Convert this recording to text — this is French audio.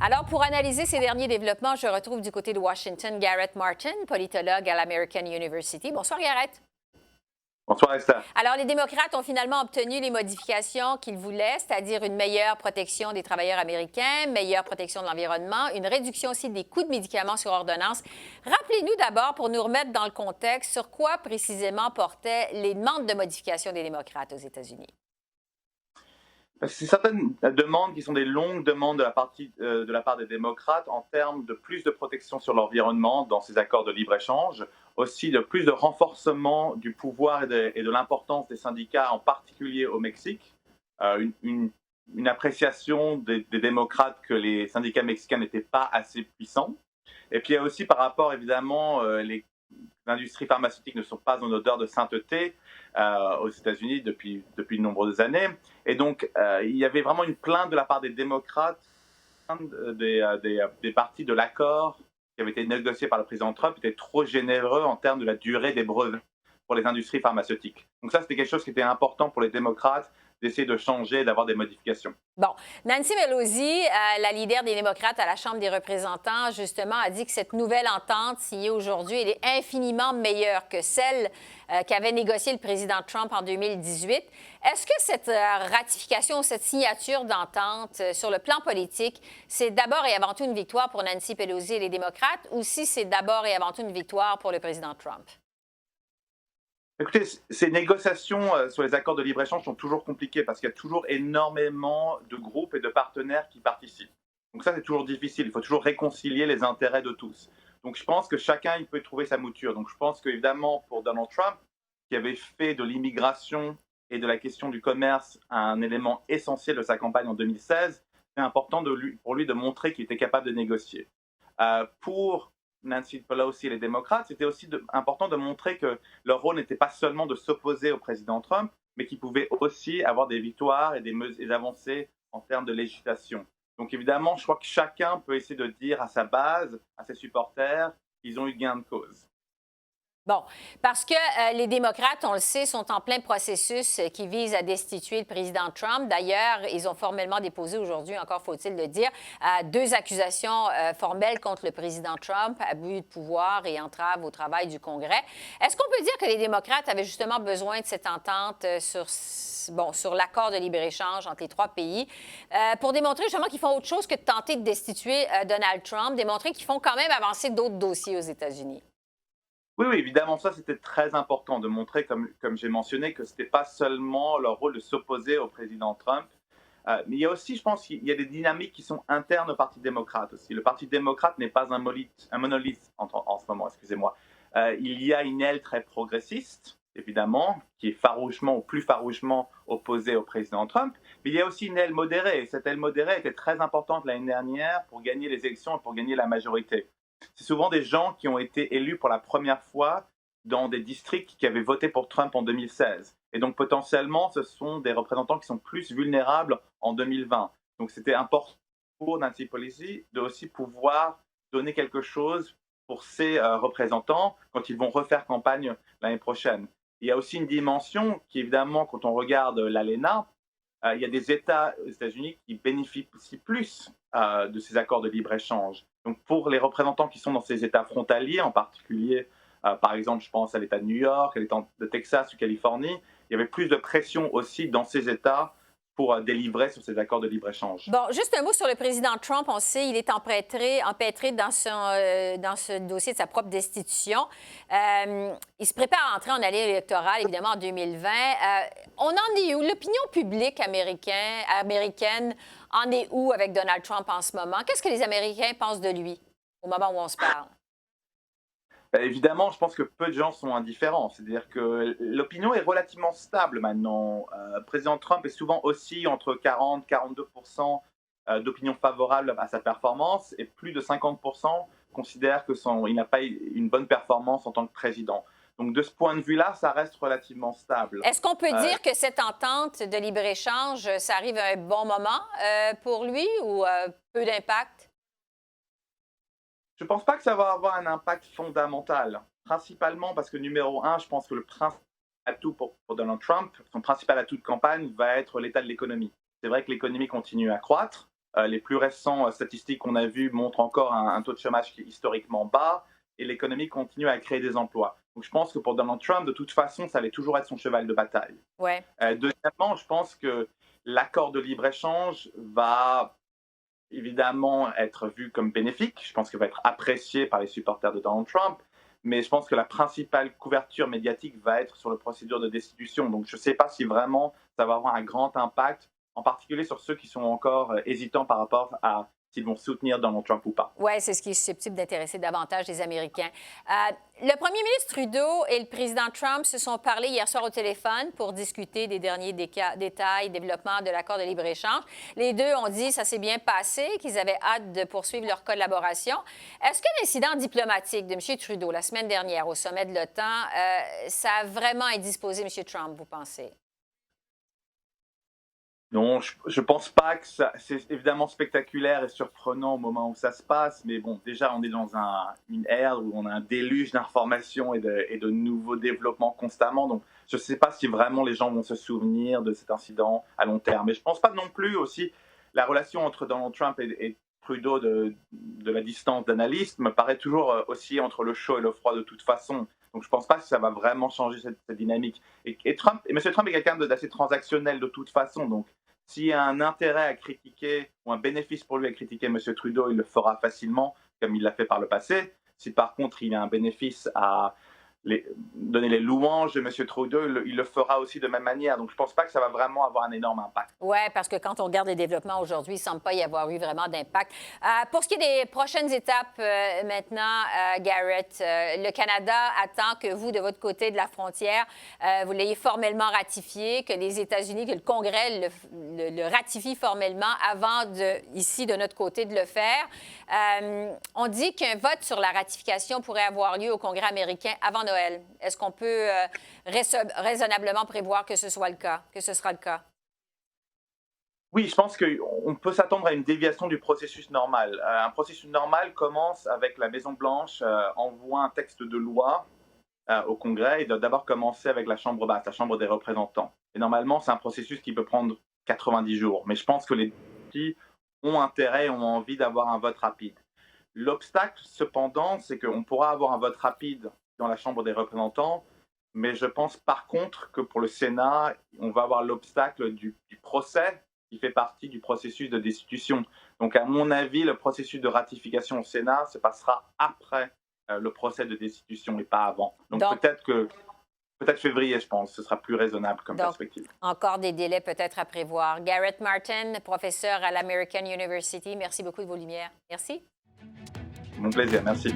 Alors, pour analyser ces derniers développements, je retrouve du côté de Washington Garrett Martin, politologue à l'American University. Bonsoir, Garrett. Bonsoir, Esther. Alors, les démocrates ont finalement obtenu les modifications qu'ils voulaient, c'est-à-dire une meilleure protection des travailleurs américains, meilleure protection de l'environnement, une réduction aussi des coûts de médicaments sur ordonnance. Rappelez-nous d'abord, pour nous remettre dans le contexte, sur quoi précisément portaient les demandes de modification des démocrates aux États-Unis. C'est certaines demandes qui sont des longues demandes de la part des démocrates en termes de plus de protection sur l'environnement dans ces accords de libre-échange, aussi de plus de renforcement du pouvoir et de l'importance des syndicats, en particulier au Mexique. Une appréciation des démocrates que les syndicats mexicains n'étaient pas assez puissants. Et puis il y a aussi par rapport, évidemment, les industries pharmaceutiques ne sont pas en odeur de sainteté aux États-Unis depuis de nombreuses années. Et donc, il y avait vraiment une plainte de la part des démocrates, des partis de l'accord qui avait été négocié par le président Trump était trop généreux en termes de la durée des brevets pour les industries pharmaceutiques. Donc ça, c'était quelque chose qui était important pour les démocrates, d'essayer de changer, d'avoir des modifications. Bon, Nancy Pelosi, la leader des démocrates à la Chambre des représentants, justement, a dit que cette nouvelle entente signée aujourd'hui, elle est infiniment meilleure que celle qu'avait négociée le président Trump en 2018. Est-ce que cette ratification, cette signature d'entente sur le plan politique, c'est d'abord et avant tout une victoire pour Nancy Pelosi et les démocrates, ou si c'est d'abord et avant tout une victoire pour le président Trump? Écoutez, ces négociations sur les accords de libre-échange sont toujours compliquées parce qu'il y a toujours énormément de groupes et de partenaires qui participent. Donc ça, c'est toujours difficile. Il faut toujours réconcilier les intérêts de tous. Donc je pense que chacun, il peut trouver sa mouture. Donc je pense qu'évidemment, pour Donald Trump, qui avait fait de l'immigration et de la question du commerce un élément essentiel de sa campagne en 2016, c'est important pour lui de montrer qu'il était capable de négocier. Pour Nancy Pelosi et les démocrates, c'était aussi important de montrer que leur rôle n'était pas seulement de s'opposer au président Trump, mais qu'ils pouvaient aussi avoir des victoires et des avancées en termes de législation. Donc évidemment, je crois que chacun peut essayer de dire à sa base, à ses supporters, qu'ils ont eu gain de cause. Bon, parce que les démocrates, on le sait, sont en plein processus qui vise à destituer le président Trump. D'ailleurs, ils ont formellement déposé aujourd'hui, encore faut-il le dire, deux accusations formelles contre le président Trump, abus de pouvoir et entrave au travail du Congrès. Est-ce qu'on peut dire que les démocrates avaient justement besoin de cette entente sur l'accord de libre-échange entre les trois pays pour démontrer justement qu'ils font autre chose que de tenter de destituer Donald Trump, démontrer qu'ils font quand même avancer d'autres dossiers aux États-Unis? Oui, oui, évidemment, ça c'était très important de montrer, comme j'ai mentionné, que ce n'était pas seulement leur rôle de s'opposer au président Trump, mais il y a aussi, je pense, qu'il y a des dynamiques qui sont internes au Parti démocrate aussi. Le Parti démocrate n'est pas un monolithe en ce moment, excusez-moi. Il y a une aile très progressiste, évidemment, qui est farouchement ou plus farouchement opposée au président Trump, mais il y a aussi une aile modérée, et cette aile modérée était très importante l'année dernière pour gagner les élections et pour gagner la majorité. C'est souvent des gens qui ont été élus pour la première fois dans des districts qui avaient voté pour Trump en 2016. Et donc potentiellement, ce sont des représentants qui sont plus vulnérables en 2020. Donc c'était important pour Nancy Pelosi de aussi pouvoir donner quelque chose pour ces représentants quand ils vont refaire campagne l'année prochaine. Il y a aussi une dimension qui, évidemment, quand on regarde l'ALENA, il y a des États aux États-Unis qui bénéficient plus de ces accords de libre-échange. Donc, pour les représentants qui sont dans ces États frontaliers, en particulier, par exemple, je pense à l'État de New York, à l'État de Texas ou Californie, il y avait plus de pression aussi dans ces États pour délivrer sur ces accords de libre-échange. Bon, juste un mot sur le président Trump. On sait il est empêtré dans ce dossier de sa propre destitution. Il se prépare à entrer en allée électorale, évidemment, en 2020. On en est où? L'opinion publique américaine en est où avec Donald Trump en ce moment? Qu'est-ce que les Américains pensent de lui au moment où on se parle? Évidemment, je pense que peu de gens sont indifférents. C'est-à-dire que l'opinion est relativement stable maintenant. Le président Trump est souvent aussi entre 40 et 42 d'opinion favorable à sa performance et plus de 50 considèrent qu'il n'a pas une bonne performance en tant que président. Donc, de ce point de vue-là, ça reste relativement stable. Est-ce qu'on peut dire que cette entente de libre-échange, ça arrive à un bon moment pour lui ou peu d'impact? Je ne pense pas que ça va avoir un impact fondamental, principalement parce que numéro un, je pense que le principal atout pour Donald Trump, son principal atout de campagne va être l'état de l'économie. C'est vrai que l'économie continue à croître, Les plus récentes statistiques qu'on a vues montrent encore un taux de chômage qui est historiquement bas et l'économie continue à créer des emplois. Donc je pense que pour Donald Trump, de toute façon, ça allait toujours être son cheval de bataille. Ouais. Deuxièmement, je pense que l'accord de libre-échange va évidemment être vu comme bénéfique. Je pense qu'il va être apprécié par les supporters de Donald Trump. Mais je pense que la principale couverture médiatique va être sur la procédure de destitution. Donc je ne sais pas si vraiment ça va avoir un grand impact, en particulier sur ceux qui sont encore hésitants par rapport à s'ils vont soutenir Donald Trump ou pas. Oui, c'est ce qui est susceptible d'intéresser davantage les Américains. Le premier ministre Trudeau et le président Trump se sont parlé hier soir au téléphone pour discuter des derniers détails, développement de l'accord de libre-échange. Les deux ont dit que ça s'est bien passé, qu'ils avaient hâte de poursuivre leur collaboration. Est-ce que l'incident diplomatique de M. Trudeau la semaine dernière au sommet de l'OTAN, ça a vraiment indisposé M. Trump, vous pensez? Non, je pense pas que ça. C'est évidemment spectaculaire et surprenant au moment où ça se passe, mais bon, déjà, on est dans une ère où on a un déluge d'informations et de nouveaux développements constamment. Donc, je ne sais pas si vraiment les gens vont se souvenir de cet incident à long terme. Mais je pense pas non plus aussi la relation entre Donald Trump et Trudeau de la distance d'analyste me paraît toujours aussi entre le chaud et le froid de toute façon. Donc, je ne pense pas que ça va vraiment changer cette dynamique. Et M. Trump est quelqu'un d'assez transactionnel de toute façon. Donc, s'il y a un intérêt à critiquer ou un bénéfice pour lui à critiquer M. Trudeau, il le fera facilement, comme il l'a fait par le passé. Si par contre, il y a un bénéfice à donner les louanges de M. Trudeau, il le fera aussi de même manière. Donc, je ne pense pas que ça va vraiment avoir un énorme impact. Oui, parce que quand on regarde les développements aujourd'hui, il ne semble pas y avoir eu vraiment d'impact. Pour ce qui est des prochaines étapes maintenant, Garrett, le Canada attend que vous, de votre côté de la frontière, vous l'ayez formellement ratifié, que les États-Unis, que le Congrès le ratifie formellement avant, ici, de notre côté, de le faire. On dit qu'un vote sur la ratification pourrait avoir lieu au Congrès américain avant Noël. Est-ce qu'on peut raisonnablement prévoir que ce sera le cas? Oui, je pense qu'on peut s'attendre à une déviation du processus normal. Un processus normal commence avec la Maison-Blanche envoie un texte de loi au Congrès et doit d'abord commencer avec la Chambre basse, la Chambre des représentants. Et normalement, c'est un processus qui peut prendre 90 jours. Mais je pense que les partis ont intérêt, ont envie d'avoir un vote rapide. L'obstacle, cependant, c'est qu'on pourra avoir un vote rapide dans la Chambre des représentants, mais je pense par contre que pour le Sénat, on va avoir l'obstacle du procès qui fait partie du processus de destitution. Donc, à mon avis, le processus de ratification au Sénat se passera après le procès de destitution et pas avant. Donc peut-être février, je pense, ce sera plus raisonnable comme perspective. Encore des délais peut-être à prévoir. Garrett Martin, professeur à l'American University, merci beaucoup de vos lumières. Merci. Mon plaisir, merci.